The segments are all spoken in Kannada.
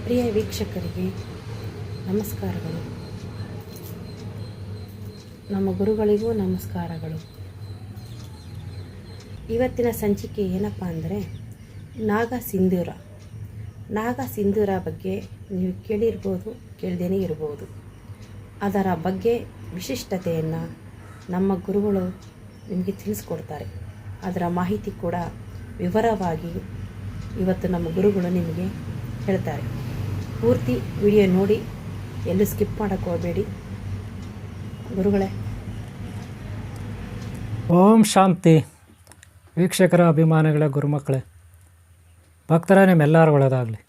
ಪ್ರಿಯ ವೀಕ್ಷಕರಿಗೆ ನಮಸ್ಕಾರಗಳು. ನಮ್ಮ ಗುರುಗಳಿಗೂ ನಮಸ್ಕಾರಗಳು. ಇವತ್ತಿನ ಸಂಚಿಕೆ ಏನಪ್ಪ ಅಂದರೆ ನಾಗ ಸಿಂಧೂರ ಬಗ್ಗೆ ನೀವು ಕೇಳಿರ್ಬೋದು, ಕೇಳದೇನೆ ಇರ್ಬೋದು. ಅದರ ಬಗ್ಗೆ ವಿಶಿಷ್ಟತೆಯನ್ನು ನಮ್ಮ ಗುರುಗಳು ನಿಮಗೆ ತಿಳಿಸ್ಕೊಡ್ತಾರೆ. ಅದರ ಮಾಹಿತಿ ಕೂಡ ವಿವರವಾಗಿ ಇವತ್ತು ನಮ್ಮ ಗುರುಗಳು ನಿಮಗೆ ಹೇಳ್ತಾರೆ. ಪೂರ್ತಿ ವಿಡಿಯೋ ನೋಡಿ, ಎಲ್ಲೂ ಸ್ಕಿಪ್ ಮಾಡೋಕ್ಕೆ ಹೋಗಬೇಡಿ ಗುರುಗಳೇ. ಓಂ ಶಾಂತಿ. ವೀಕ್ಷಕರ ಅಭಿಮಾನಿಗಳ ಗುರುಮಕ್ಕಳೇ, ಭಕ್ತರ ನಿಮ್ಮೆಲ್ಲರೂ ಒಳ್ಳೆಯದಾಗಲಿ.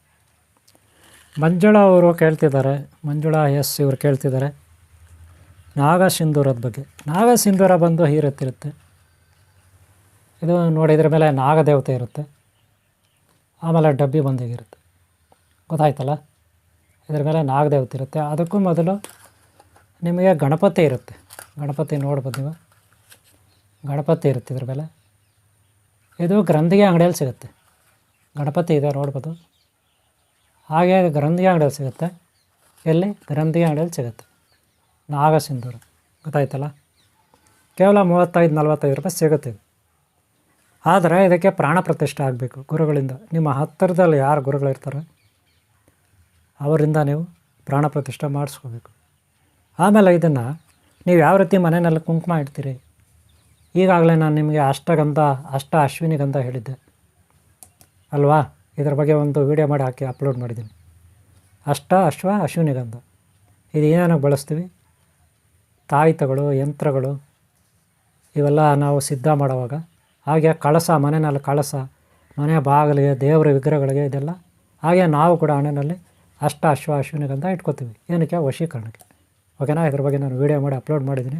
ಮಂಜುಳಾ ಅವರು ಕೇಳ್ತಿದ್ದಾರೆ, ಮಂಜುಳಾ ಎಸ್ ಇವರು ಕೇಳ್ತಿದ್ದಾರೆ ನಾಗ ಸಿಂಧೂರದ ಬಗ್ಗೆ. ನಾಗ ಸಿಂಧೂರ ಬಂದು ಹೀರತ್ತಿರುತ್ತೆ. ಇದು ನೋಡಿದ್ರ ಮೇಲೆ ನಾಗದೇವತೆ ಇರುತ್ತೆ, ಆಮೇಲೆ ಡಬ್ಬಿ ಬಂದಿಗಿರುತ್ತೆ. ಗೊತ್ತಾಯ್ತಲ್ಲ, ಇದ್ರ ಮೇಲೆ ನಾಗದೇವತೆ ಇರುತ್ತೆ. ಅದಕ್ಕೂ ಮೊದಲು ನಿಮಗೆ ಗಣಪತಿ ಇರುತ್ತೆ. ಗಣಪತಿ ನೋಡ್ಬೋದು ನೀವು, ಗಣಪತಿ ಇರುತ್ತೆ ಇದ್ರ ಮೇಲೆ. ಇದು ಗ್ರಂಥಿಗೆ ಅಂಗಡಿಯಲ್ಲಿ ಸಿಗುತ್ತೆ. ಗಣಪತಿ ಇದೆ ನೋಡ್ಬೋದು. ಹಾಗೆ ಗ್ರಂಥಿಗೆ ಅಂಗಡಿಯಲ್ಲಿ ಸಿಗುತ್ತೆ. ಎಲ್ಲಿ? ಗ್ರಂಥಿಗೆ ಅಂಗಡಿಯಲ್ಲಿ ಸಿಗುತ್ತೆ ನಾಗ ಸಿಂಧೂರ. ಗೊತ್ತಾಯ್ತಲ್ಲ, ಕೇವಲ 35-45 ರೂಪಾಯಿ ಸಿಗುತ್ತೆ ಇದು. ಆದರೆ ಇದಕ್ಕೆ ಪ್ರಾಣ ಪ್ರತಿಷ್ಠೆ ಆಗಬೇಕು ಗುರುಗಳಿಂದ. ನಿಮ್ಮ ಹತ್ತಿರದಲ್ಲಿ ಯಾರು ಗುರುಗಳಿರ್ತಾರೆ ಅವರಿಂದ ನೀವು ಪ್ರಾಣ ಪ್ರತಿಷ್ಠೆ ಮಾಡಿಸ್ಕೋಬೇಕು. ಆಮೇಲೆ ಇದನ್ನು ನೀವು ಯಾವ ರೀತಿ ಮನೆಯಲ್ಲಿ ಕುಂಕುಮ ಇಡ್ತೀರಿ. ಈಗಾಗಲೇ ನಾನು ನಿಮಗೆ ಅಷ್ಟ ಅಶ್ವಿನಿ ಗಂಧ ಹೇಳಿದ್ದೆ ಅಲ್ವಾ? ಇದರ ಬಗ್ಗೆ ಒಂದು ವಿಡಿಯೋ ಮಾಡಿ ಹಾಕಿ ಅಪ್ಲೋಡ್ ಮಾಡಿದ್ದೀನಿ. ಅಶ್ವಿನಿ ಗಂಧ ಇದು ಏನೇನು ಬಳಸ್ತೀವಿ? ತಾಯಿತಗಳು, ಯಂತ್ರಗಳು ಇವೆಲ್ಲ ನಾವು ಸಿದ್ಧ ಮಾಡುವಾಗ. ಹಾಗೆ ಕಳಸ, ಮನೆಯಲ್ಲಿ ಕಳಸ, ಮನೆಯ ಬಾಗಿಲಿಗೆ, ದೇವರ ವಿಗ್ರಹಗಳಿಗೆ ಇದೆಲ್ಲ. ಹಾಗೆ ನಾವು ಕೂಡ ಮನೆಯಲ್ಲಿ ಅಶ್ವಿನಿ ಗಂಧ ಇಟ್ಕೋತೀವಿ. ಏನಕ್ಕೆ? ವಶೀಕರಣಕ್ಕೆ. ಓಕೆನಾ? ಇದ್ರ ಬಗ್ಗೆ ನಾನು ವೀಡಿಯೋ ಮಾಡಿ ಅಪ್ಲೋಡ್ ಮಾಡಿದ್ದೀನಿ.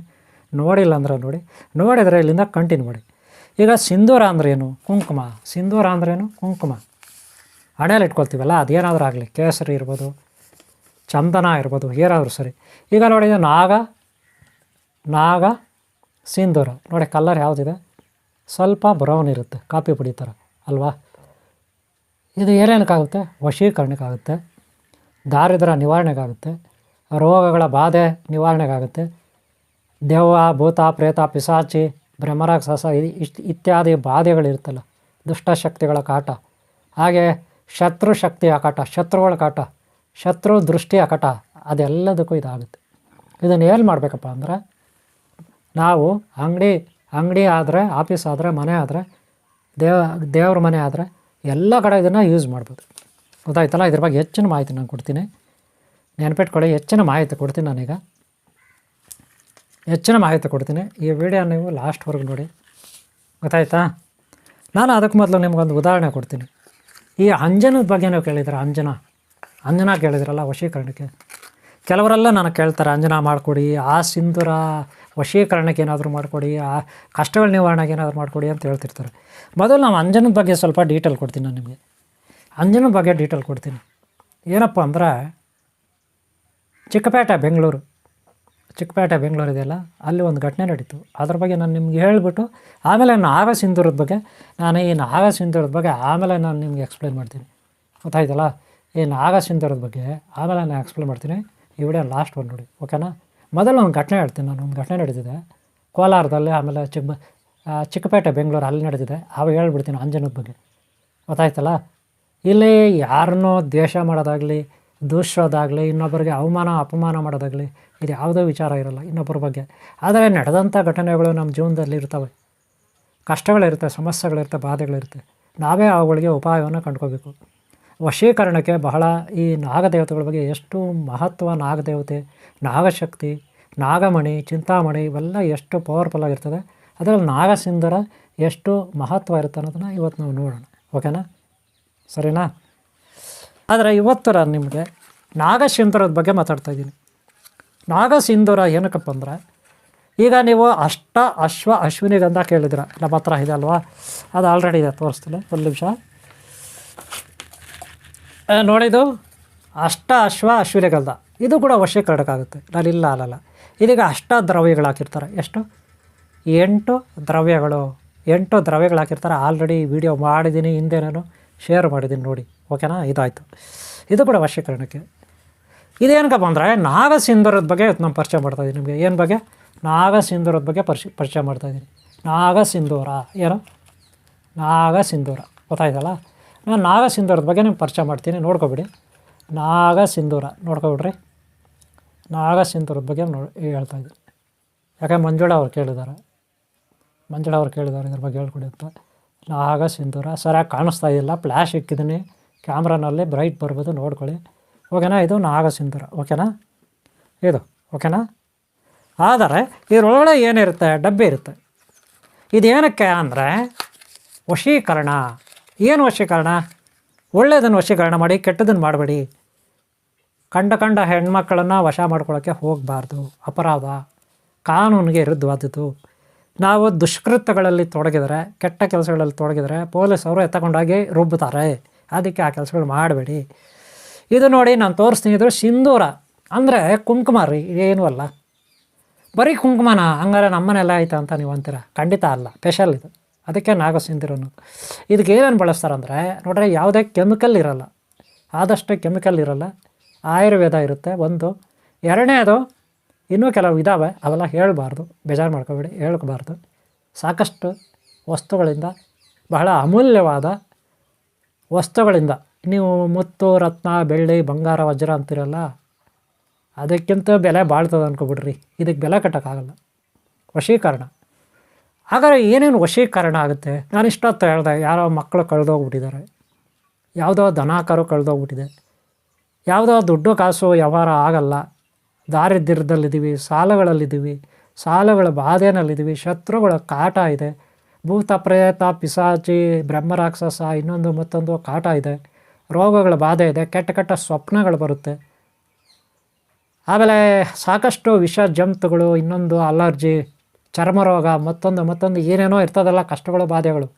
ನೋಡಿಲ್ಲ ಅಂದ್ರೆ ನೋಡಿ, ನೋಡಿದರೆ ಇಲ್ಲಿಂದ ಕಂಟಿನ್ಯೂ ಮಾಡಿ. ಈಗ ಸಿಂಧೂರ ಅಂದ್ರೇನು? ಕುಂಕುಮ. ಸಿಂಧೂರ ಅಂದ್ರೇನು? ಕುಂಕುಮ. ಹಣೆಯಲ್ಲಿ ಇಟ್ಕೊಳ್ತೀವಲ್ಲ, ಅದೇನಾದರೂ ಆಗಲಿ, ಕೇಸರಿ ಇರ್ಬೋದು, ಚಂದನ ಇರ್ಬೋದು, ಏನಾದರೂ ಸರಿ. ಈಗ ನೋಡಿ, ಇದು ನಾಗ ಸಿಂಧೂರ ನೋಡಿ. ಕಲರ್ ಯಾವುದಿದೆ? ಸ್ವಲ್ಪ ಬ್ರೌನ್ ಇರುತ್ತೆ, ಕಾಫಿ ಪುಡಿ ಥರ ಅಲ್ವಾ? ಇದು ಏನೇನಕ್ಕಾಗುತ್ತೆ? ವಶೀಕರಣಕ್ಕಾಗುತ್ತೆ, ದಾರಿದ್ರ್ಯ ನಿವಾರಣೆಗಾಗುತ್ತೆ, ರೋಗಗಳ ಬಾಧೆ ನಿವಾರಣೆಗಾಗುತ್ತೆ, ದೆವ್ವ, ಭೂತ, ಪ್ರೇತ, ಪಿಸಾಚಿ, ಬ್ರಹ್ಮರಾಕ್ಷಸ ಇತ್ಯಾದಿ ಬಾಧೆಗಳಿರುತ್ತಲ್ಲ, ದುಷ್ಟಶಕ್ತಿಗಳ ಕಾಟ, ಹಾಗೆ ಶತ್ರುಶಕ್ತಿಯ ಕಾಟ, ಶತ್ರುಗಳ ಕಾಟ, ಶತ್ರು ದೃಷ್ಟಿಯ ಕಾಟ, ಅದೆಲ್ಲದಕ್ಕೂ ಇದಾಗುತ್ತೆ. ಇದನ್ನು ಏನು ಮಾಡಬೇಕಪ್ಪ ಅಂದರೆ, ನಾವು ಅಂಗಡಿ ಆದರೆ, ಆಫೀಸ್ ಆದರೆ, ಮನೆ ಆದರೆ, ದೇವ್ರ ಮನೆ ಆದರೆ ಎಲ್ಲ ಕಡೆ ಇದನ್ನು ಯೂಸ್ ಮಾಡ್ಬೋದು. ಗೊತ್ತಾಯ್ತಲ್ಲ? ಇದ್ರ ಬಗ್ಗೆ ಹೆಚ್ಚಿನ ಮಾಹಿತಿ ನಾನು ಕೊಡ್ತೀನಿ, ನೆನಪಿಟ್ಕೊಳ್ಳಿ. ಹೆಚ್ಚಿನ ಮಾಹಿತಿ ಕೊಡ್ತೀನಿ ನಾನೀಗ, ಹೆಚ್ಚಿನ ಮಾಹಿತಿ ಕೊಡ್ತೀನಿ. ಈ ವಿಡಿಯೋ ನೀವು ಲಾಸ್ಟ್ವರೆಗೂ ನೋಡಿ. ಗೊತ್ತಾಯ್ತಾ? ನಾನು ಅದಕ್ಕೆ ಮೊದಲು ನಿಮಗೊಂದು ಉದಾಹರಣೆ ಕೊಡ್ತೀನಿ. ಈ ಅಂಜನದ ಬಗ್ಗೆ ನೀವು ಕೇಳಿದ್ರೆ, ಅಂಜನ ಕೇಳಿದ್ರಲ್ಲ ವಶೀಕರಣಕ್ಕೆ. ಕೆಲವರೆಲ್ಲ ನನಗೆ ಕೇಳ್ತಾರೆ, ಅಂಜನ ಮಾಡಿಕೊಡಿ, ಆ ಸಿಂಧೂರ ವಶೀಕರಣಕ್ಕೆ ಏನಾದರೂ ಮಾಡಿಕೊಡಿ, ಆ ಕಷ್ಟಗಳ ನಿವಾರಣೆಗೆ ಏನಾದರೂ ಮಾಡಿಕೊಡಿ ಅಂತ ಹೇಳ್ತಿರ್ತಾರೆ. ಮೊದಲು ನಾವು ಅಂಜನದ ಬಗ್ಗೆ ಸ್ವಲ್ಪ ಡೀಟೇಲ್ ಕೊಡ್ತೀನಿ. ನಾನು ನಿಮಗೆ ಅಂಜನದ ಬಗ್ಗೆ ಡೀಟೇಲ್ ಕೊಡ್ತೀನಿ. ಏನಪ್ಪ ಅಂದ್ರೆ, ಚಿಕ್ಕಪೇಟೆ ಬೆಂಗಳೂರು ಇದೆಯಲ್ಲ, ಅಲ್ಲಿ ಒಂದು ಘಟನೆ ನಡೀತು. ಅದ್ರ ಬಗ್ಗೆ ನಾನು ನಿಮ್ಗೆ ಹೇಳಿಬಿಟ್ಟು ಆಮೇಲೆ ನಾಗ ಸಿಂಧೂರದ ಬಗ್ಗೆ ಆಮೇಲೆ ನಾನು ನಿಮ್ಗೆ ಎಕ್ಸ್ಪ್ಲೇನ್ ಮಾಡ್ತೀನಿ. ಗೊತ್ತಾಯ್ತಲ್ಲ? ಈ ನಾಗ ಸಿಂಧೂರದ ಬಗ್ಗೆ ಆಮೇಲೆ ನಾನು ಎಕ್ಸ್ಪ್ಲೇನ್ ಮಾಡ್ತೀನಿ. ಈ ವಿಡಿಯೋ ಲಾಸ್ಟ್ ಒಂದು ನೋಡಿ, ಓಕೆನಾ? ಮೊದಲು ಒಂದು ಘಟನೆ ಹೇಳ್ತೀನಿ. ನಾನು ಒಂದು ಘಟನೆ ನಡೀತಿದೆ ಕೋಲಾರದಲ್ಲಿ, ಆಮೇಲೆ ಚಿಕ್ಕಪೇಟೆ ಬೆಂಗಳೂರು ಅಲ್ಲಿ ನಡೆದಿದೆ. ಅವಾಗ ಹೇಳ್ಬಿಡ್ತೀನಿ ಅಂಜನದ ಬಗ್ಗೆ. ಗೊತ್ತಾಯ್ತಲ್ಲ? ಇಲ್ಲಿ ಯಾರನ್ನೋ ದ್ವೇಷ ಮಾಡೋದಾಗಲಿ, ದೂಷೋದಾಗಲಿ, ಇನ್ನೊಬ್ಬರಿಗೆ ಅಪಮಾನ ಮಾಡೋದಾಗಲಿ, ಇದು ಯಾವುದೋ ವಿಚಾರ ಇರೋಲ್ಲ ಇನ್ನೊಬ್ಬರ ಬಗ್ಗೆ. ಆದರೆ ನಡೆದಂಥ ಘಟನೆಗಳು ನಮ್ಮ ಜೀವನದಲ್ಲಿ ಇರ್ತವೆ, ಕಷ್ಟಗಳಿರುತ್ತೆ, ಸಮಸ್ಯೆಗಳಿರುತ್ತೆ, ಬಾಧೆಗಳಿರುತ್ತೆ. ನಾವೇ ಅವುಗಳಿಗೆ ಉಪಾಯವನ್ನು ಕಂಡ್ಕೋಬೇಕು. ವಶೀಕರಣಕ್ಕೆ ಬಹಳ ಈ ನಾಗದೇವತೆಗಳ ಬಗ್ಗೆ ಎಷ್ಟು ಮಹತ್ವ, ನಾಗದೇವತೆ, ನಾಗಶಕ್ತಿ, ನಾಗಮಣಿ, ಚಿಂತಾಮಣಿ ಇವೆಲ್ಲ ಎಷ್ಟು ಪವರ್ಫುಲ್ ಆಗಿರ್ತದೆ. ಅದರಲ್ಲಿ ನಾಗಸಿಂಧೂರ ಎಷ್ಟು ಮಹತ್ವ ಇರುತ್ತೆ ಅನ್ನೋದನ್ನು ಇವತ್ತು ನಾವು ನೋಡೋಣ. ಓಕೆನಾ? ಸರಿನಾ? ಆದರೆ ಇವತ್ತು ನಾನು ನಿಮಗೆ ನಾಗಸಿಂಧೂರದ ಬಗ್ಗೆ ಮಾತಾಡ್ತಾಯಿದ್ದೀನಿ. ನಾಗಸಿಂಧೂರ ಏನಕ್ಕಪ್ಪ ಅಂದರೆ, ಈಗ ನೀವು ಅಶ್ವಿನಿ ಗಂಧ ಕೇಳಿದಿರ, ನಮ್ಮ ಹತ್ರ ಇದೆ ಅಲ್ವಾ? ಅದು ಆಲ್ರೆಡಿ ಇದೆ, ತೋರಿಸ್ತೀನಿ ಒಂದು ನಿಮಿಷ. ನೋಡಿದು ಅಶ್ವಿನಿ ಗಂಧ, ಇದು ಕೂಡ ವಶೀಕರಣಕ್ಕಾಗುತ್ತೆ. ಅಲ್ಲಲ್ಲ, ಇದೀಗ ದ್ರವ್ಯಗಳು ಹಾಕಿರ್ತಾರೆ. ಎಷ್ಟು? 8 ದ್ರವ್ಯಗಳು ಹಾಕಿರ್ತಾರೆ. ಆಲ್ರೆಡಿ ವಿಡಿಯೋ ಮಾಡಿದ್ದೀನಿ, ಹಿಂದೆ ನಾನು ಶೇರ್ ಮಾಡಿದ್ದೀನಿ ನೋಡಿ. ಓಕೆನಾ? ಇದಾಯಿತು. ಇದು ಕೂಡ ವಶೀಕರಣಕ್ಕೆ. ಇದೇನಕ್ಕಪ್ಪ ಅಂದರೆ ನಾಗಸಿಂಧೂರದ ಬಗ್ಗೆ ನಾನು ಪರಿಚಯ ಮಾಡ್ತಾಯಿದ್ದೀನಿ ನಿಮಗೆ. ಏನು ಬಗ್ಗೆ? ನಾಗಸಿಂಧೂರದ ಬಗ್ಗೆ ಪರಿಚಯ ಮಾಡ್ತಾಯಿದ್ದೀನಿ. ನಾಗಸಿಂಧೂರ ಏನು? ನಾಗಸಿಂಧೂರ ಗೊತ್ತಾಯ್ತಲ್ಲ. ನಾನು ನಾಗಸಿಂಧೂರದ ಬಗ್ಗೆ ನಿಮ್ಗೆ ಪರಿಚಯ ಮಾಡ್ತೀನಿ, ನೋಡ್ಕೊಬಿಡಿ. ನಾಗಸಿಂಧೂರ ನೋಡ್ಕೊಬಿಡ್ರಿ. ನಾಗಸಿಂಧೂರದ ಬಗ್ಗೆ ಹೇಳ್ತಾಯಿದ್ದೀನಿ. ಯಾಕೆ ಮಂಜುಳಾ ಅವ್ರು ಕೇಳಿದ್ದಾರೆ ಇದ್ರ ಬಗ್ಗೆ ಹೇಳ್ಕೊಡಿ ಅಂತ. ನಾಗಸಿಂಧೂರ ಸರಿಯಾಗಿ ಕಾಣಿಸ್ತಾ ಇಲ್ಲ, ಫ್ಲ್ಯಾಶ್ ಇಕ್ಕಿದ್ದೀನಿ ಕ್ಯಾಮ್ರಾನಲ್ಲಿ, ಬ್ರೈಟ್ ಬರ್ಬೋದು, ನೋಡ್ಕೊಳ್ಳಿ. ಓಕೆನಾ? ಇದು ನಾಗಸಿಂಧೂರ. ಓಕೆನಾ? ಇದು ಓಕೆನಾ? ಆದರೆ ಇದರೊಳಗಡೆ ಏನಿರುತ್ತೆ? ಡಬ್ಬಿ ಇರುತ್ತೆ. ಇದೇನಕ್ಕೆ ಅಂದರೆ ವಶೀಕರಣ. ಏನು ವಶೀಕರಣ? ಒಳ್ಳೆಯದನ್ನು ವಶೀಕರಣ ಮಾಡಿ, ಕೆಟ್ಟದನ್ನು ಮಾಡಬೇಡಿ. ಕಂಡ ಹೆಣ್ಮಕ್ಕಳನ್ನು ವಶ ಮಾಡ್ಕೊಳ್ಳೋಕ್ಕೆ ಹೋಗಬಾರ್ದು. ಅಪರಾಧ, ಕಾನೂನಿಗೆ ವಿರುದ್ಧವಾದದ್ದು. ನಾವು ದುಷ್ಕೃತ್ಯಗಳಲ್ಲಿ ತೊಡಗಿದರೆ, ಕೆಟ್ಟ ಕೆಲಸಗಳಲ್ಲಿ ತೊಡಗಿದರೆ ಪೊಲೀಸವರು ಎತ್ತಕೊಂಡಾಗಿ ರುಬ್ಬುತ್ತಾರೆ. ಅದಕ್ಕೆ ಆ ಕೆಲಸಗಳು ಮಾಡಬೇಡಿ. ಇದು ನೋಡಿ ನಾನು ತೋರಿಸ್ತೀನಿ. ಇದು ಸಿಂಧೂರ ಅಂದರೆ ಕುಂಕುಮ ರೀ, ಏನೂ ಅಲ್ಲ. ಬರೀ ಕುಂಕುಮನ ಹಂಗಾರೆ ನಮ್ಮನೆಲ್ಲ ಆಯ್ತಾ ಅಂತ ನೀವು ಅಂತೀರ? ಖಂಡಿತ ಅಲ್ಲ, ಸ್ಪೆಷಲ್ ಇದು. ಅದಕ್ಕೆ ನಾಗಸಿಂಧೂರನ್ನು. ಇದಕ್ಕೆ ಏನೇನು ಬಳಸ್ತಾರಂದರೆ ನೋಡ್ರಿ, ಯಾವುದೇ ಕೆಮಿಕಲ್ ಇರಲ್ಲ, ಆದಷ್ಟು ಕೆಮಿಕಲ್ ಇರಲ್ಲ, ಆಯುರ್ವೇದ ಇರುತ್ತೆ ಒಂದು. ಎರಡನೇದು ಇನ್ನೂ ಕೆಲವು ಇದ್ದಾವೆ, ಅವೆಲ್ಲ ಹೇಳಬಾರ್ದು, ಬೇಜಾರು ಮಾಡ್ಕೋಬೇಡಿ, ಹೇಳ್ಕೋಬಾರ್ದು. ಸಾಕಷ್ಟು ವಸ್ತುಗಳಿಂದ, ಬಹಳ ಅಮೂಲ್ಯವಾದ ವಸ್ತುಗಳಿಂದ, ನೀವು ಮುತ್ತು, ರತ್ನ, ಬೆಳ್ಳಿ, ಬಂಗಾರ, ವಜ್ರ ಅಂತೀರಲ್ಲ, ಅದಕ್ಕಿಂತ ಬೆಲೆ ಬಾಳ್ತದೆ ಅಂದ್ಕೊಬಿಡ್ರಿ. ಇದಕ್ಕೆ ಬೆಲೆ ಕಟ್ಟೋಕ್ಕಾಗಲ್ಲ. ವಶೀಕರಣ. ಹಾಗಾದ್ರೆ ಏನೇನು ವಶೀಕರಣ ಆಗುತ್ತೆ? ನಾನು ಇಷ್ಟೊತ್ತು ಹೇಳಿದೆ, ಯಾರೋ ಮಕ್ಕಳು ಕಳೆದೋಗ್ಬಿಟ್ಟಿದ್ದಾರೆ, ಯಾವುದೋ ದನಕರು ಕಳೆದೋಗ್ಬಿಟ್ಟಿದೆ, ಯಾವುದೋ ದುಡ್ಡು ಕಾಸು ವ್ಯವಹಾರ ಆಗಲ್ಲ, ದಾರಿದ್ರ್ಯದಲ್ಲಿದ್ದೀವಿ, ಸಾಲಗಳಲ್ಲಿದ್ದೀವಿ, ಸಾಲಗಳ ಬಾಧೆನಲ್ಲಿದ್ದೀವಿ, ಶತ್ರುಗಳ ಕಾಟ ಇದೆ, ಭೂತ ಪ್ರೇತ ಪಿಶಾಚಿ ಬ್ರಹ್ಮರಾಕ್ಷಸ ಇನ್ನೊಂದು ಮತ್ತೊಂದು ಕಾಟ ಇದೆ, ರೋಗಗಳ ಬಾಧೆ ಇದೆ, ಕೆಟ್ಟ ಸ್ವಪ್ನಗಳು ಬರುತ್ತೆ. ಆಮೇಲೆ ಸಾಕಷ್ಟು ವಿಷ ಜಂತುಗಳು, ಇನ್ನೊಂದು ಅಲರ್ಜಿ, ಚರ್ಮರೋಗ, ಮತ್ತೊಂದು ಏನೇನೋ ಇರ್ತದಲ್ಲ, ಕಷ್ಟಗಳು, ಬಾಧೆಗಳು,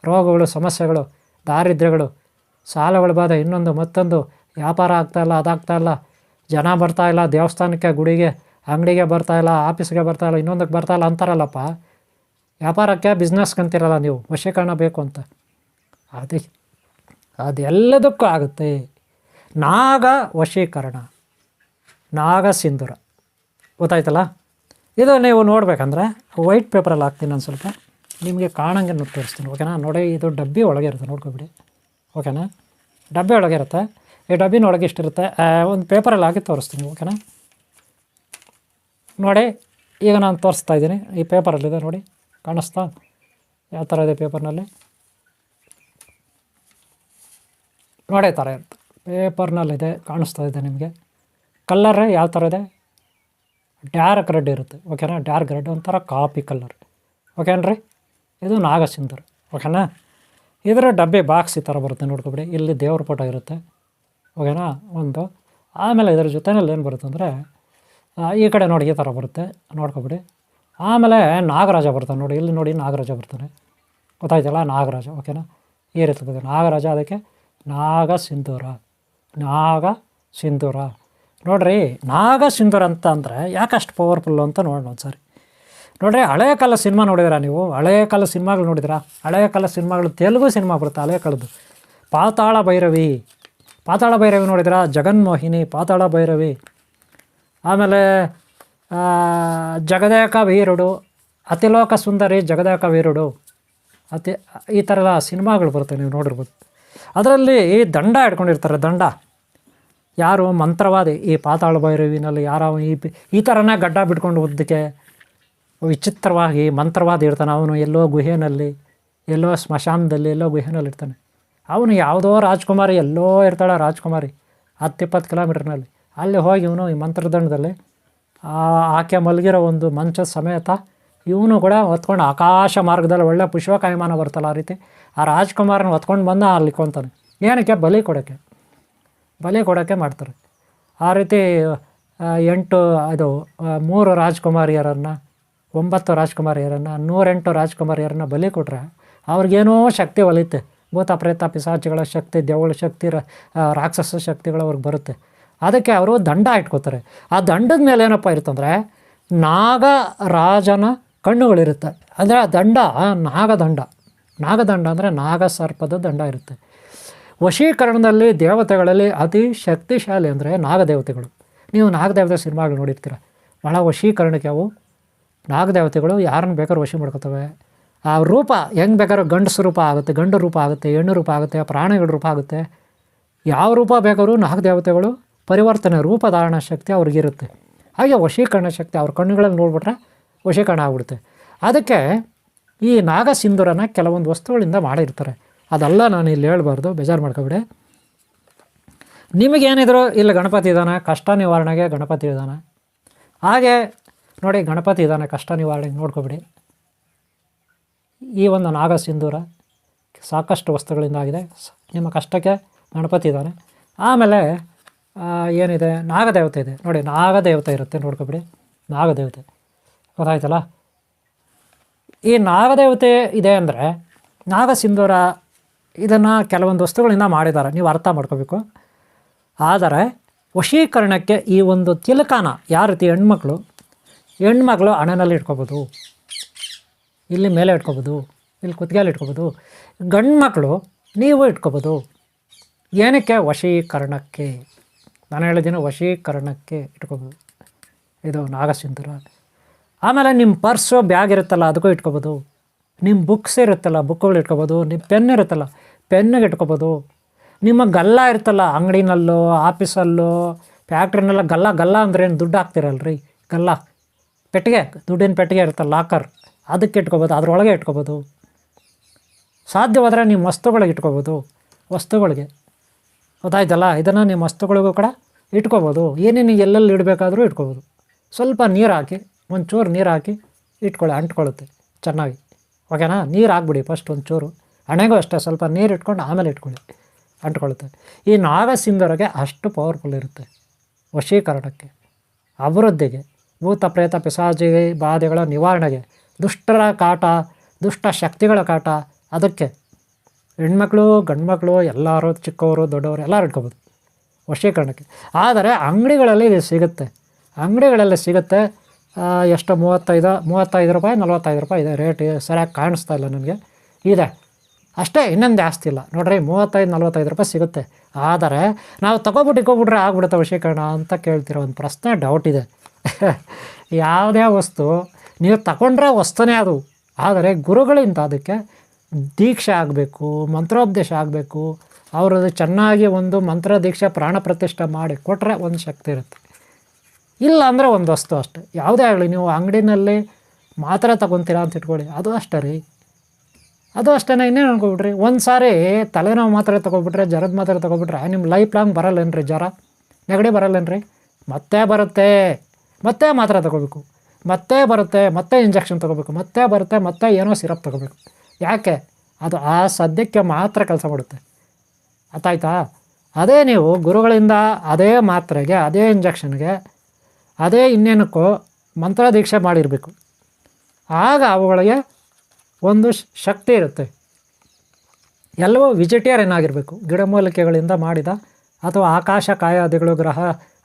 ರೋಗಗಳು, ಸಮಸ್ಯೆಗಳು, ದಾರಿದ್ರ್ಯಗಳು, ಸಾಲಗಳ ಬಾಧೆ, ಇನ್ನೊಂದು ಮತ್ತೊಂದು, ವ್ಯಾಪಾರ ಆಗ್ತಾಯಿಲ್ಲ, ಅದಾಗ್ತಾಯಿಲ್ಲ, ಜನ ಬರ್ತಾಯಿಲ್ಲ, ದೇವಸ್ಥಾನಕ್ಕೆ, ಗುಡಿಗೆ, ಅಂಗಡಿಗೆ ಬರ್ತಾಯಿಲ್ಲ, ಆಫೀಸ್ಗೆ ಬರ್ತಾಯಿಲ್ಲ, ಇನ್ನೊಂದಕ್ಕೆ ಬರ್ತಾಯಿಲ್ಲ ಅಂತಾರಲ್ಲಪ್ಪ. ವ್ಯಾಪಾರಕ್ಕೆ, ಬಿಸ್ನೆಸ್ಗೆ ಅಂತಿರಲ್ಲ ನೀವು, ವಶೀಕರಣ ಬೇಕು ಅಂತ. ಅದೆಲ್ಲದಕ್ಕೂ ಆಗುತ್ತೆ. ನಾಗ ವಶೀಕರಣ, ನಾಗಸಿಂಧೂರ ಗೊತ್ತಾಯ್ತಲ್ಲ. ಇದು ನೀವು ನೋಡಬೇಕಂದ್ರೆ ವೈಟ್ ಪೇಪರಲ್ಲಿ ಹಾಕ್ತೀನಿ ನಾನು, ಸ್ವಲ್ಪ ನಿಮಗೆ ಕಾಣಂಗೆ ತೋರಿಸ್ತೀನಿ. ಓಕೆನಾ? ನೋಡಿ, ಇದು ಡಬ್ಬಿ ಒಳಗೆ ಇರುತ್ತೆ, ನೋಡ್ಕೊಬಿಡಿ. ಓಕೆನಾ? ಡಬ್ಬಿ ಒಳಗೆ ಇರುತ್ತೆ. ಈ ಡಬ್ಬಿನ ಒಳಗೆ ಇಷ್ಟಿರುತ್ತೆ. ಒಂದು ಪೇಪರಲ್ಲಿ ಹಾಕಿ ತೋರಿಸ್ತೀನಿ. ಓಕೆನಾ? ನೋಡಿ, ಈಗ ನಾನು ತೋರಿಸ್ತಾ ಇದ್ದೀನಿ. ಈ ಪೇಪರಲ್ಲಿದೆ ನೋಡಿ, ಕಾಣಿಸ್ತಾ ಯಾವ ಥರ ಇದೆ ಪೇಪರ್ನಲ್ಲಿ? ನೋಡೇ ಥರ ಇರುತ್ತೆ, ಪೇಪರ್ನಲ್ಲಿದೆ, ಕಾಣಿಸ್ತಾ ಇದೆ ನಿಮಗೆ. ಕಲ್ಲರ್ ಯಾವ ಥರ ಇದೆ? ಡಾರ್ಕ್ ರೆಡ್ ಇರುತ್ತೆ. ಓಕೆನಾ? ಡಾರ್ಕ್ ರೆಡ್, ಒಂಥರ ಕಾಪಿ ಕಲರ್. ಓಕೆನ್ರಿ? ಇದು ನಾಗಸಿಂಧೂರ. ಓಕೆನಾ? ಇದರ ಡಬ್ಬಿ ಬಾಕ್ಸ್ ಈ ಥರ ಬರುತ್ತೆ, ನೋಡ್ಕೊಬಿಡಿ. ಇಲ್ಲಿ ದೇವ್ರ ಫೋಟೋ ಇರುತ್ತೆ. ಓಕೆನಾ? ಒಂದು. ಆಮೇಲೆ ಇದರ ಜೊತೆಯಲ್ಲಿ ಏನು ಬರುತ್ತೆ ಅಂದರೆ, ಈ ಕಡೆ ನೋಡಿ, ಈ ಥರ ಬರುತ್ತೆ, ನೋಡ್ಕೊಬಿಡಿ. ಆಮೇಲೆ ನಾಗರಾಜ ಬರ್ತಾನೆ ನೋಡಿ, ಇಲ್ಲಿ ನೋಡಿ, ನಾಗರಾಜ ಬರ್ತಾನೆ. ಗೊತ್ತಾಯ್ತಲ್ಲ? ನಾಗರಾಜ. ಓಕೆನಾ? ಈ ರೀತಿ ಬರುತ್ತೆ ನಾಗರಾಜ. ಅದಕ್ಕೆ ನಾಗಸಿಂಧೂರ, ನಾಗಸಿಂಧೂರ. ನೋಡಿರಿ, ನಾಗಸಿಂಧೂರ ಅಂತ ಅಂದರೆ ಯಾಕೆ ಅಷ್ಟು ಪವರ್ಫುಲ್ಲು ಅಂತ ನೋಡೋಣ ಒಂದು ಸಾರಿ. ನೋಡಿರಿ, ಹಳೆಯ ಕಾಲ ಸಿನಿಮಾ ನೋಡಿದಿರಾ ನೀವು? ಹಳೆಯ ಕಾಲ ಸಿನಿಮಾಗಳು ನೋಡಿದಿರಾ? ಹಳೆಯ ಕಾಲ ಸಿನಿಮಾಗಳು, ತೆಲುಗು ಸಿನಿಮಾ ಬರುತ್ತೆ ಹಳೆಯ ಕಾಲದ್ದು. ಪಾತಾಳ ಭೈರವಿ ನೋಡಿದಿರಾ? ಜಗನ್ಮೋಹಿನಿ, ಪಾತಾಳ ಭೈರವಿ. ಆಮೇಲೆ ಜಗದೇಕ ವೀರುಡು, ಅತಿಲೋಕ ಸುಂದರಿ, ಜಗದೇಕ ವೀರುಡು, ಈ ಥರದ ಸಿನಿಮಾಗಳು ಬರುತ್ತೆ, ನೀವು ನೋಡಿರ್ಬೋದು. ಅದರಲ್ಲಿ ದಂಡ ಇಟ್ಕೊಂಡಿರ್ತಾರೆ. ದಂಡ ಯಾರು? ಮಂತ್ರವಾದಿ. ಈ ಪಾತಾಳ ಭೈರವಿನಲ್ಲಿ ಯಾರೋ ಈ ಥರನೇ ಗಡ್ಡ ಬಿಟ್ಕೊಂಡು ಉದ್ದಕ್ಕೆ ವಿಚಿತ್ರವಾಗಿ ಮಂತ್ರವಾದಿ ಇರ್ತಾನೆ. ಅವನು ಎಲ್ಲೋ ಗುಹೆಯಲ್ಲಿ, ಎಲ್ಲೋ ಸ್ಮಶಾನದಲ್ಲಿ, ಎಲ್ಲೋ ಗುಹೆನಲ್ಲಿ ಇರ್ತಾನೆ. ಅವನು ಯಾವುದೋ ರಾಜ್ಕುಮಾರಿ ಎಲ್ಲೋ ಇರ್ತಾಳೆ, ರಾಜ್ಕುಮಾರಿ 10-20 ಕಿಲೋಮೀಟ್ರ್ನಲ್ಲಿ. ಅಲ್ಲಿ ಹೋಗಿ ಇವನು ಈ ಮಂತ್ರದಂಡದಲ್ಲಿ ಆಕೆ ಮಲಗಿರೋ ಒಂದು ಮಂಚದ ಸಮೇತ ಇವನು ಕೂಡ ಹೊತ್ಕೊಂಡು ಆಕಾಶ ಮಾರ್ಗದಲ್ಲಿ ಒಳ್ಳೆ ಪುಷ್ಪಕಾಯಮಾನ ಬರ್ತಲ್ಲ, ಆ ರೀತಿ ಆ ರಾಜ್ಕುಮಾರನ ಹೊತ್ಕೊಂಡು ಬಂದು ಅಲ್ಲಿ ಕೊಂತಾನೆ. ಏನಕ್ಕೆ? ಬಲಿ ಕೊಡೋಕ್ಕೆ ಮಾಡ್ತಾರೆ. ಆ ರೀತಿ 3 ರಾಜ್ಕುಮಾರಿಯರನ್ನು, 9 ರಾಜ್ಕುಮಾರಿಯರನ್ನು, 108 ರಾಜ್ಕುಮಾರಿಯರನ್ನು ಬಲಿ ಕೊಟ್ಟರೆ ಅವ್ರಿಗೇನೋ ಶಕ್ತಿ ಒಲಿಯುತ್ತೆ. ಭೂತ ಪ್ರೇತ ಪಿಶಾಚಿಗಳ ಶಕ್ತಿ, ದೆವ್ವಳ ಶಕ್ತಿ, ರಾಕ್ಷಸ ಶಕ್ತಿಗಳು ಅವ್ರಿಗೆ ಬರುತ್ತೆ. ಅದಕ್ಕೆ ಅವರು ದಂಡ ಇಟ್ಕೋತಾರೆ. ಆ ದಂಡದ ಮೇಲೆ ಏನಪ್ಪ ಇರುತ್ತಂದರೆ ನಾಗರಾಜನ ಕಣ್ಣುಗಳಿರುತ್ತೆ. ಅಂದರೆ ಆ ದಂಡ ನಾಗದಂಡ ಅಂದರೆ ನಾಗಸರ್ಪದ ದಂಡ ಇರುತ್ತೆ. ವಶೀಕರಣದಲ್ಲಿ ದೇವತೆಗಳಲ್ಲಿ ಅತಿ ಶಕ್ತಿಶಾಲಿ ಅಂದರೆ ನಾಗದೇವತೆಗಳು. ನೀವು ನಾಗದೇವತೆ ಸಿನಿಮಾಗಳು ನೋಡಿರ್ತೀರ, ಭಾಳ ವಶೀಕರಣಕ್ಕೆ ಅವು ನಾಗದೇವತೆಗಳು ಯಾರನ್ನು ಬೇಕಾದ್ರೂ ವಶಿ ಮಾಡ್ಕೋತವೆ. ಆ ರೂಪ ಹೆಂಗೆ ಬೇಕಾದ್ರೂ ಗಂಡಸು ರೂಪ ಆಗುತ್ತೆ, ಗಂಡು ರೂಪ ಆಗುತ್ತೆ, ಹೆಣ್ಣು ರೂಪ ಆಗುತ್ತೆ, ಪ್ರಾಣಿಗಳ ರೂಪ ಆಗುತ್ತೆ. ಯಾವ ರೂಪ ಬೇಕಾದ್ರೂ ನಾಗದೇವತೆಗಳು ಪರಿವರ್ತನೆ ರೂಪಧಾರಣ ಶಕ್ತಿ ಅವ್ರಿಗಿರುತ್ತೆ. ಹಾಗೆ ವಶೀಕರಣ ಶಕ್ತಿ ಅವ್ರ ಕಣ್ಣುಗಳಲ್ಲಿ ನೋಡ್ಬಿಟ್ರೆ ವಶೀಕರಣ ಆಗ್ಬಿಡುತ್ತೆ. ಅದಕ್ಕೆ ಈ ನಾಗ ಸಿಂಧೂರನ ಕೆಲವೊಂದು ವಸ್ತುಗಳಿಂದ ಮಾಡಿರ್ತಾರೆ. ಅದೆಲ್ಲ ನಾನು ಇಲ್ಲಿ ಹೇಳ್ಬಾರ್ದು, ಬೇಜಾರು ಮಾಡ್ಕೊಬಿಡಿ. ನಿಮಗೇನಿದ್ರು ಇಲ್ಲಿ ಗಣಪತಿ ಇದ್ದಾನೆ, ಕಷ್ಟ ನಿವಾರಣೆಗೆ ಗಣಪತಿ ಇದ್ದಾನೆ. ಹಾಗೆ ನೋಡಿ, ಗಣಪತಿ ಇದ್ದಾನೆ, ಕಷ್ಟ ನಿವಾರಣೆಗೆ ನೋಡ್ಕೊಬಿಡಿ. ಈ ಒಂದು ನಾಗ ಸಿಂಧೂರ ಸಾಕಷ್ಟು ವಸ್ತುಗಳಿಂದ ಆಗಿದೆ. ನಿಮ್ಮ ಕಷ್ಟಕ್ಕೆ ಗಣಪತಿ ಇದ್ದಾನೆ. ಆಮೇಲೆ ಏನಿದೆ, ನಾಗದೇವತೆ ಇದೆ ನೋಡಿ, ನಾಗದೇವತೆ ಇರುತ್ತೆ, ನೋಡ್ಕೊಬಿಡಿ. ನಾಗದೇವತೆ ಗೊತ್ತಾಯ್ತಲ್ಲ. ಈ ನಾಗದೇವತೆ ಇದೆ ಅಂದರೆ ನಾಗ ಸಿಂಧೂರ ಇದನ್ನು ಕೆಲವೊಂದು ವಸ್ತುಗಳಿಂದ ಮಾಡಿದ್ದಾರೆ, ನೀವು ಅರ್ಥ ಮಾಡ್ಕೋಬೇಕು. ಆದರೆ ವಶೀಕರಣಕ್ಕೆ ಈ ಒಂದು ತಿಲಕನ ಯಾವ ರೀತಿ ಹೆಣ್ಮಕ್ಳು ಹಣೆಯಲ್ಲಿ ಇಟ್ಕೋಬೋದು, ಇಲ್ಲಿ ಮೇಲೆ ಇಟ್ಕೋಬೋದು, ಇಲ್ಲಿ ಕುತ್ತಿಗೆಯಲ್ಲಿ ಇಟ್ಕೋಬೋದು. ಗಂಡು ಮಕ್ಕಳು ನೀವು ಇಟ್ಕೋಬೋದು. ಏನಕ್ಕೆ? ವಶೀಕರಣಕ್ಕೆ. ನಾನು ಹೇಳಿದ್ದೀನಿ, ವಶೀಕರಣಕ್ಕೆ ಇಟ್ಕೋಬೋದು. ಇದು ನಾಗಸಿಂಧೂರ. ಆಮೇಲೆ ನಿಮ್ಮ ಪರ್ಸು ಬ್ಯಾಗ್ ಇರುತ್ತಲ್ಲ ಅದಕ್ಕೂ ಇಟ್ಕೋಬೋದು. ನಿಮ್ಮ ಬುಕ್ಸ್ ಇರುತ್ತಲ್ಲ ಬುಕ್ಗಳು ಇಟ್ಕೋಬೋದು. ನಿಮ್ಮ ಪೆನ್ ಇರುತ್ತಲ್ಲ ಪೆನ್ನಿಗೆ ಇಟ್ಕೋಬೋದು. ನಿಮ್ಮ ಗಲ್ಲ ಇರುತ್ತಲ್ಲ ಅಂಗಡಿನಲ್ಲೋ ಆಫೀಸಲ್ಲೋ ಫ್ಯಾಕ್ಟ್ರಿನೆಲ್ಲ ಗಲ್ಲ ಅಂದರೆ ಏನು, ದುಡ್ಡು ಹಾಕ್ತಿರಲ್ರಿ, ಗಲ್ಲ ಪೆಟ್ಟಿಗೆ, ದುಡ್ಡಿನ ಪೆಟ್ಟಿಗೆ ಇರುತ್ತಲ್ಲ ಲಾಕರ್, ಅದಕ್ಕೆ ಇಟ್ಕೋಬೋದು, ಅದರೊಳಗೆ ಇಟ್ಕೋಬೋದು. ಸಾಧ್ಯವಾದರೆ ನಿಮ್ಮ ವಸ್ತುಗಳಿಗೆ ಇಟ್ಕೋಬೋದು, ವಸ್ತುಗಳಿಗೆ ಗೊತ್ತಾಯ್ತಲ್ಲ. ಇದನ್ನು ನಿಮ್ಮ ವಸ್ತುಗಳಿಗೂ ಕೂಡ ಇಟ್ಕೋಬೋದು. ಏನೇನು ಎಲ್ಲೆಲ್ಲಿ ಇಡಬೇಕಾದ್ರೂ ಇಟ್ಕೋಬೋದು. ಸ್ವಲ್ಪ ನೀರು ಹಾಕಿ, ಒಂಚೂರು ನೀರು ಹಾಕಿ ಇಟ್ಕೊಳ್ಳಿ, ಅಂಟ್ಕೊಳ್ಳುತ್ತೆ ಚೆನ್ನಾಗಿ. ಓಕೆನಾ? ನೀರು ಹಾಕ್ಬಿಡಿ ಫಸ್ಟ್ ಒಂಚೂರು, ಹಣೆಗೂ ಅಷ್ಟೇ ಸ್ವಲ್ಪ ನೀರು ಇಟ್ಕೊಂಡು ಆಮೇಲೆ ಇಟ್ಕೊಳ್ಳಿ, ಅಂಟ್ಕೊಳ್ಳುತ್ತೆ. ಈ ನಾಗಸಿಂಧೂರಗೆ ಅಷ್ಟು ಪವರ್ಫುಲ್ ಇರುತ್ತೆ ವಶೀಕರಣಕ್ಕೆ, ಅಭಿವೃದ್ಧಿಗೆ, ಭೂತ ಪ್ರೇತ ಪಿಶಾಚಿ ಬಾಧೆಗಳ ನಿವಾರಣೆಗೆ, ದುಷ್ಟರ ಕಾಟ, ದುಷ್ಟ ಶಕ್ತಿಗಳ ಕಾಟ. ಅದಕ್ಕೆ ಹೆಣ್ಮಕ್ಳು ಗಂಡ್ಮಕ್ಳು ಎಲ್ಲರೂ, ಚಿಕ್ಕವರು ದೊಡ್ಡವರು ಎಲ್ಲರೂ ಇಟ್ಕೋಬೋದು ವಶೀಕರಣಕ್ಕೆ. ಆದರೆ ಅಂಗಡಿಗಳಲ್ಲಿ ಇದು ಸಿಗುತ್ತೆ, ಅಂಗಡಿಗಳಲ್ಲಿ ಸಿಗುತ್ತೆ. ಎಷ್ಟು 35 ರೂಪಾಯಿ 45 ರೂಪಾಯಿ ಇದೆ ರೇಟ್. ಸರಿಯಾಗಿ ಕಾಣಿಸ್ತಾ ಇಲ್ಲ ನನಗೆ, ಇದೆ ಅಷ್ಟೇ, ಇನ್ನೊಂದು ಜಾಸ್ತಿ ಇಲ್ಲ ನೋಡ್ರಿ. 35-45 ರೂಪಾಯಿ ಸಿಗುತ್ತೆ. ಆದರೆ ನಾವು ಇಟ್ಕೊಬಿಟ್ರೆ ಆಗ್ಬಿಡುತ್ತೆ ವಶೀಕರಣ ಅಂತ ಕೇಳ್ತಿರೋ ಒಂದು ಪ್ರಶ್ನೆ, ಡೌಟ್ ಇದೆ. ಯಾವುದೇ ವಸ್ತು ನೀವು ತಗೊಂಡ್ರೆ ವಸ್ತುನೇ ಅದು. ಆದರೆ ಗುರುಗಳಿಂದ ಅದಕ್ಕೆ ದೀಕ್ಷೆ ಆಗಬೇಕು, ಮಂತ್ರೋಪದೇಶ ಆಗಬೇಕು. ಅವರದು ಚೆನ್ನಾಗಿ ಒಂದು ಮಂತ್ರ ದೀಕ್ಷೆ ಪ್ರಾಣ ಪ್ರತಿಷ್ಠೆ ಮಾಡಿ ಕೊಟ್ಟರೆ ಒಂದು ಶಕ್ತಿ ಇರುತ್ತೆ. ಇಲ್ಲ ಅಂದರೆ ಒಂದು ವಸ್ತು ಅಷ್ಟೆ. ಯಾವುದೇ ಆಗಲಿ, ನೀವು ಅಂಗಡಿನಲ್ಲಿ ಮಾತ್ರ ತಗೊತೀರಾ ಅಂತ ಇಟ್ಕೊಳ್ಳಿ, ಅದು ಅಷ್ಟೇ ರೀ, ಅದು ಅಷ್ಟೇ. ಇನ್ನೇನು ಅನ್ಕೊಬಿಟ್ರಿ, ಒಂದು ಸಾರಿ ತಲೆನೋವು ಮಾತ್ರೆ ತೊಗೊಬಿಟ್ರೆ, ಜ್ವರದ ಮಾತ್ರೆ ತೊಗೊಬಿಟ್ರೆ ನಿಮ್ಮ ಲೈಫ್ ಲಾಂಗ್ ಬರಲ್ಲೇನ್ರಿ ಜ್ವರ, ನೆಗಡಿ ಬರಲ್ಲೇನ್ರಿ? ಮತ್ತೆ ಬರುತ್ತೆ, ಮತ್ತೆ ಮಾತ್ರೆ ತೊಗೋಬೇಕು, ಮತ್ತೆ ಬರುತ್ತೆ, ಮತ್ತೆ ಇಂಜೆಕ್ಷನ್ ತೊಗೋಬೇಕು, ಮತ್ತೆ ಬರುತ್ತೆ, ಮತ್ತೆ ಏನೋ ಸಿರಪ್ ತೊಗೋಬೇಕು. ಯಾಕೆ? ಅದು ಆ ಸದ್ಯಕ್ಕೆ ಮಾತ್ರ ಕೆಲಸ ಮಾಡುತ್ತೆ. ಅರ್ಥಾಯ್ತಾ? ಅದೇ ನೀವು ಗುರುಗಳಿಂದ ಅದೇ ಮಾತ್ರೆಗೆ, ಅದೇ ಇಂಜೆಕ್ಷನ್ಗೆ, ಅದೇ ಇನ್ನೇನಕ್ಕೂ ಮಂತ್ರ ದೀಕ್ಷೆ ಮಾಡಿರಬೇಕು. ಆಗ ಅವುಗಳಿಗೆ ಒಂದು ಶಕ್ತಿ ಇರುತ್ತೆ. ಎಲ್ಲವೂ ವೆಜಿಟೇರಿಯನ್ ಆಗಿರಬೇಕು, ಗಿಡಮೂಲಿಕೆಗಳಿಂದ ಮಾಡಿದ ಅಥವಾ ಆಕಾಶ ಕಾಯಾದಿಗಳು, ಗ್ರಹ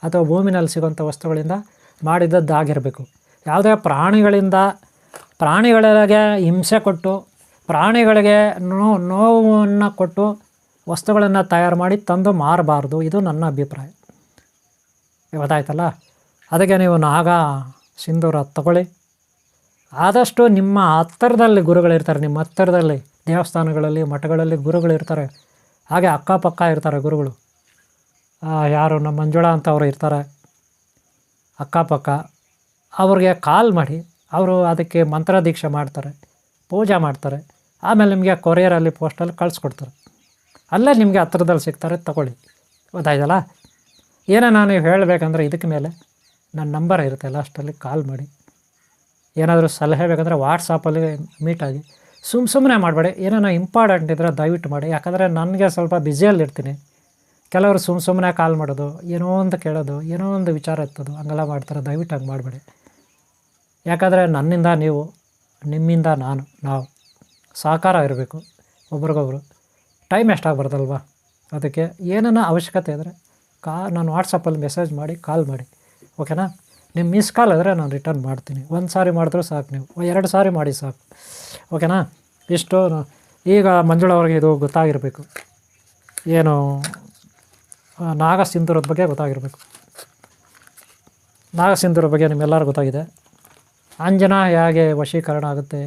ಅಥವಾ ಭೂಮಿನಲ್ಲಿ ಸಿಗುವಂಥ ವಸ್ತುಗಳಿಂದ ಮಾಡಿದ್ದದ್ದಾಗಿರಬೇಕು. ಯಾವುದೇ ಪ್ರಾಣಿಗಳಿಗೆ ಹಿಂಸೆ ಕೊಟ್ಟು, ಪ್ರಾಣಿಗಳಿಗೆ ನೋವನ್ನು ಕೊಟ್ಟು ವಸ್ತುಗಳನ್ನು ತಯಾರು ಮಾಡಿ ತಂದು ಮಾರಬಾರ್ದು. ಇದು ನನ್ನ ಅಭಿಪ್ರಾಯ. ಗೊತ್ತಾಯ್ತಲ್ಲ? ಅದಕ್ಕೆ ನೀವು ನಾಗ ಸಿಂಧೂರ ತಗೊಳ್ಳಿ. ಆದಷ್ಟು ನಿಮ್ಮ ಹತ್ತಿರದಲ್ಲಿ ಗುರುಗಳಿರ್ತಾರೆ, ನಿಮ್ಮ ಹತ್ತಿರದಲ್ಲಿ ದೇವಸ್ಥಾನಗಳಲ್ಲಿ ಮಠಗಳಲ್ಲಿ ಗುರುಗಳಿರ್ತಾರೆ. ಹಾಗೆ ಅಕ್ಕಪಕ್ಕ ಇರ್ತಾರೆ ಗುರುಗಳು. ಯಾರು ನಮ್ಮ ಮಂಜುಳಾ ಅಂತವರು ಇರ್ತಾರೆ ಅಕ್ಕಪಕ್ಕ. ಅವ್ರಿಗೆ ಕಾಲ್ ಮಾಡಿ, ಅವರು ಅದಕ್ಕೆ ಮಂತ್ರ ದೀಕ್ಷೆ ಮಾಡ್ತಾರೆ, ಪೂಜೆ ಮಾಡ್ತಾರೆ. ಆಮೇಲೆ ನಿಮಗೆ ಕೊರಿಯರಲ್ಲಿ ಪೋಸ್ಟಲ್ಲಿ ಕಳಿಸ್ಕೊಡ್ತಾರೆ. ಅಲ್ಲೇ ನಿಮಗೆ ಹತ್ರದಲ್ಲಿ ಸಿಗ್ತಾರೆ, ತಗೊಳ್ಳಿ. ಗೊತ್ತಾಯ್ತಲ್ಲ? ಏನೋ ನಾನು ಹೇಳಬೇಕಂದ್ರೆ ಇದಕ್ಕೆ ಮೇಲೆ ನನ್ನ ನಂಬರ್ ಇರುತ್ತೆ, ಲಾಸ್ಟಲ್ಲಿ ಕಾಲ್ ಮಾಡಿ. ಏನಾದರೂ ಸಲಹೆ ಬೇಕಂದರೆ ವಾಟ್ಸಾಪಲ್ಲಿ ಮೀಟಾಗಿ. ಸುಮ್ಮನೆ ಮಾಡಬೇಡಿ. ಏನಾರ ಇಂಪಾರ್ಟೆಂಟ್ ಇದ್ದರೆ ದಯವಿಟ್ಟು ಮಾಡಿ. ಯಾಕಂದರೆ ನನಗೆ ಸ್ವಲ್ಪ ಬ್ಯುಸಿಯಲ್ಲಿರ್ತೀನಿ. ಕೆಲವರು ಸುಮ್ಮನೆ ಕಾಲ್ ಮಾಡೋದು, ಏನೋ ಒಂದು ಕೇಳೋದು, ಏನೋ ಒಂದು ವಿಚಾರ ಎತ್ತೋದು, ಹಂಗೆಲ್ಲ ಮಾಡ್ತಾರೆ. ದಯವಿಟ್ಟು ಹಂಗೆ ಮಾಡಬೇಡಿ. ಯಾಕಂದರೆ ನನ್ನಿಂದ ನೀವು, ನಿಮ್ಮಿಂದ ನಾವು ಸಹಕಾರ ಇರಬೇಕು ಒಬ್ರಿಗೊಬ್ರು. ಟೈಮ್ ಎಷ್ಟಾಗ್ಬಾರ್ದಲ್ವ? ಅದಕ್ಕೆ ಏನನ್ನ ಅವಶ್ಯಕತೆ ಇದ್ದರೆ ನಾನು ವಾಟ್ಸಪ್ಪಲ್ಲಿ ಮೆಸೇಜ್ ಮಾಡಿ, ಕಾಲ್ ಮಾಡಿ. ಓಕೆನಾ? ನಿಮ್ಮ ಮಿಸ್ ಕಾಲ್ ಆದರೆ ನಾನು ರಿಟರ್ನ್ ಮಾಡ್ತೀನಿ. 1 ಸಾರಿ ಮಾಡಿದ್ರೂ ಸಾಕು, ನೀವು 2 ಸಾರಿ ಮಾಡಿ ಸಾಕು. ಓಕೆನಾ? ಇಷ್ಟು ಈಗ ಮಂಜುಳಾ ಅವ್ರಿಗೆ ಇದು ಗೊತ್ತಾಗಿರಬೇಕು. ಏನು ನಾಗಸಿಂಧೂರದ ಬಗ್ಗೆ ಗೊತ್ತಾಗಿರಬೇಕು. ನಾಗಸಿಂಧೂರ ಬಗ್ಗೆ ನಿಮ್ಮೆಲ್ಲರೂ ಗೊತ್ತಾಗಿದೆ. ಅಂಜನಾ ಹೇಗೆ ವಶೀಕರಣ ಆಗುತ್ತೆ,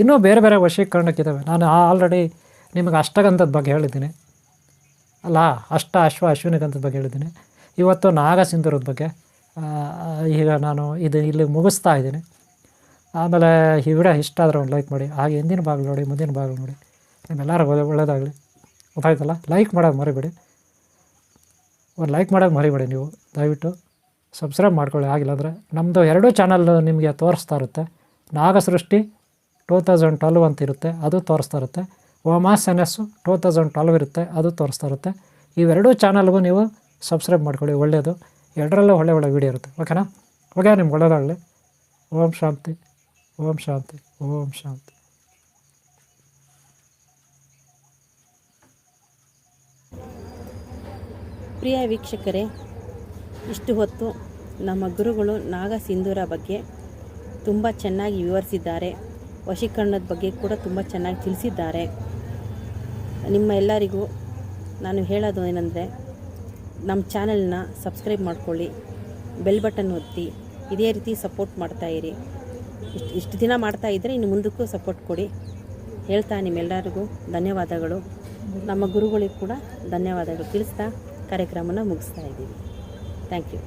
ಇನ್ನೂ ಬೇರೆ ಬೇರೆ ವಶೀಕರಣಕ್ಕಿದ್ದಾವೆ. ನಾನು ಆಲ್ರೆಡಿ ನಿಮಗೆ ಅಷ್ಟಗಂಧದ ಬಗ್ಗೆ ಹೇಳಿದ್ದೀನಿ ಅಲ್ಲ, ಅಶ್ವಿನಿಗಂಧದ ಬಗ್ಗೆ ಹೇಳಿದ್ದೀನಿ. ಇವತ್ತು ನಾಗಸಿಂಧೂರದ ಬಗ್ಗೆ ಈಗ ನಾನು ಇಲ್ಲಿ ಮುಗಿಸ್ತಾ ಇದ್ದೀನಿ. ಆಮೇಲೆ ಈ ವಿಡಿಯೋ ಇಷ್ಟ ಆದರೆ ಒಂದು ಲೈಕ್ ಮಾಡಿ, ಹಾಗೆ ಹಿಂದಿನ ಭಾಗ ನೋಡಿ, ಮುಂದಿನ ಭಾಗ ನೋಡಿ. ನಿಮ್ಮೆಲ್ಲರಿಗೂ ಒಳ್ಳೆಯದಾಗಲಿ. ಗೊತ್ತಾಯ್ತಲ್ಲ? ಲೈಕ್ ಮಾಡೋದು ಮರಿಬೇಡಿ, ಒಂದು ಲೈಕ್ ಮಾಡೋದು ಮರಿಬೇಡಿ. ನೀವು ದಯವಿಟ್ಟು ಸಬ್ಸ್ಕ್ರೈಬ್ ಮಾಡ್ಕೊಳ್ಳಿ. ಆಗಿಲ್ಲ ಅಂದರೆ ನಮ್ಮದು 2 ಚಾನಲ್ ನಿಮಗೆ ತೋರಿಸ್ತಾ ಇರುತ್ತೆ. ನಾಗಸೃಷ್ಟಿ 2012 ಅಂತ ಇರುತ್ತೆ, ಅದು ತೋರಿಸ್ತಾ ಇರುತ್ತೆ. ಓಮಾಸ್ NS 2012 ಇರುತ್ತೆ, ಅದು ತೋರಿಸ್ತಾ ಇರುತ್ತೆ. ಇವೆರಡೂ ಚಾನಲ್ಗೂ ನೀವು ಸಬ್ಸ್ಕ್ರೈಬ್ ಮಾಡ್ಕೊಳ್ಳಿ, ಒಳ್ಳೆಯದು. ಎರಡರಲ್ಲೂ ಒಳ್ಳೆ ವೀಡಿಯೋ ಇರುತ್ತೆ. ಓಕೆನಾ? ಓಕೆ, ನಿಮ್ಗೆ ಒಳ್ಳೆಯದಾಗಲಿ. ಓಂ ಶಾಂತಿ, ಓಂ ಶಾಂತಿ, ಓಂ ಶಾಂತಿ. ಪ್ರಿಯ ವೀಕ್ಷಕರೇ, ಇಷ್ಟು ಹೊತ್ತು ನಮ್ಮ ಗುರುಗಳು ನಾಗಸಿಂಧೂರ ಬಗ್ಗೆ ತುಂಬ ಚೆನ್ನಾಗಿ ವಿವರಿಸಿದ್ದಾರೆ. ವಶೀಕರಣದ ಬಗ್ಗೆ ಕೂಡ ತುಂಬ ಚೆನ್ನಾಗಿ ತಿಳಿಸಿದ್ದಾರೆ. ನಿಮ್ಮ ಎಲ್ಲರಿಗೂ ನಾನು ಹೇಳೋದು ಏನಂದರೆ, ನಮ್ಮ ಚಾನಲ್ನ ಸಬ್ಸ್ಕ್ರೈಬ್ ಮಾಡ್ಕೊಳ್ಳಿ, ಬೆಲ್ ಬಟನ್ ಒತ್ತಿ, ಇದೇ ರೀತಿ ಸಪೋರ್ಟ್ ಮಾಡ್ತಾಯಿರಿ. ಇಷ್ಟು ದಿನ ಮಾಡ್ತಾಯಿದ್ರೆ ಇನ್ನು ಮುಂದಕ್ಕೂ ಸಪೋರ್ಟ್ ಕೊಡಿ ಹೇಳ್ತಾ ನಿಮ್ಮೆಲ್ಲರಿಗೂ ಧನ್ಯವಾದಗಳು. ನಮ್ಮ ಗುರುಗಳಿಗೂ ಕೂಡ ಧನ್ಯವಾದಗಳು ತಿಳಿಸ್ತಾ ಕಾರ್ಯಕ್ರಮನ ಮುಗಿಸ್ತಾ ಇದ್ದೀವಿ. Thank you.